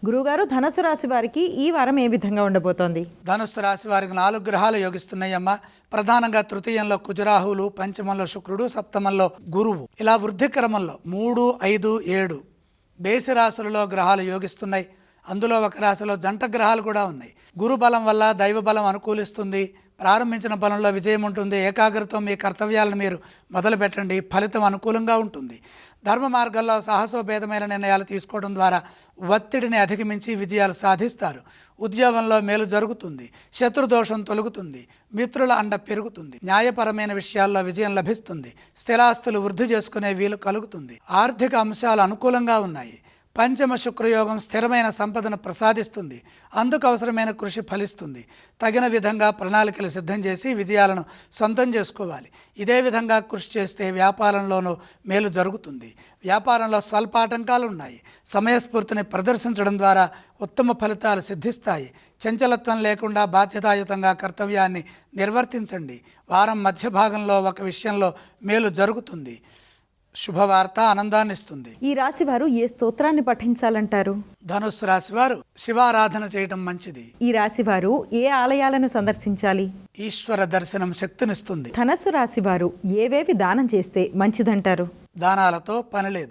గురువుగారు, ధనుసు రాశి వారికి ఈ వారం ఏ విధంగా ఉండబోతోంది? ధనుస్సు రాశి వారికి 4 గ్రహాలు యోగిస్తున్నాయమ్మా. ప్రధానంగా తృతీయంలో కుజరాహువులు, పంచమంలో శుక్రుడు, సప్తమంలో గురువు. ఇలా వృద్ధి క్రమంలో 3, 5, 7 బేసి రాశులలో గ్రహాలు యోగిస్తున్నాయి. అందులో ఒక రాశిలో జంట గ్రహాలు కూడా ఉన్నాయి. గురు బలం వల్ల దైవ బలం అనుకూలిస్తుంది. ప్రారంభించిన బలంలో విజయం ఉంటుంది. ఏకాగ్రతతో మీ కర్తవ్యాలను మీరు మొదలు పెట్టండి, ఫలితం అనుకూలంగా ఉంటుంది. ధర్మ మార్గాల్లో సాహసోపేతమైన నిర్ణయాలు తీసుకోవడం ద్వారా ఒత్తిడిని అధిగమించి విజయాలు సాధిస్తారు. ఉద్యోగంలో మేలు జరుగుతుంది. శత్రుదోషం తొలగుతుంది. మిత్రుల అండ పెరుగుతుంది. న్యాయపరమైన విషయాల్లో విజయం లభిస్తుంది. స్థిరాస్తులు వృద్ధి చేసుకునే వీలు కలుగుతుంది. ఆర్థిక అంశాలు అనుకూలంగా ఉన్నాయి. పంచమ శుక్రయోగం స్థిరమైన సంపదను ప్రసాదిస్తుంది. అందుకు అవసరమైన కృషి ఫలిస్తుంది. తగిన విధంగా ప్రణాళికలు సిద్ధం చేసి విజయాలను సొంతం చేసుకోవాలి. ఇదే విధంగా కృషి చేస్తే వ్యాపారంలోనూ మేలు జరుగుతుంది. వ్యాపారంలో స్వల్ప ఆటంకాలు ఉన్నాయి. సమయస్ఫూర్తిని ప్రదర్శించడం ద్వారా ఉత్తమ ఫలితాలు సిద్ధిస్తాయి. చంచలత్వం లేకుండా బాధ్యతాయుతంగా కర్తవ్యాన్ని నిర్వర్తించండి. వారం మధ్య భాగంలో ఒక విషయంలో మేలు జరుగుతుంది. శుభవార్త ఆనందాన్ని ఇస్తుంది. ఈ రాశి వారు ఏ స్తోత్రాన్ని పఠించాలంటారు? ధనుస్సు రాశి వారు శివారాధన చేయడం మంచిది. ఈ రాశి వారు ఏ ఆలయాలను సందర్శించాలి? ఈశ్వర దర్శనం శక్తినిస్తుంది. ధనుస్సు రాశి వారు ఏవేవి దానం చేస్తే మంచిదంటారు? దానాలతో పని లేదు.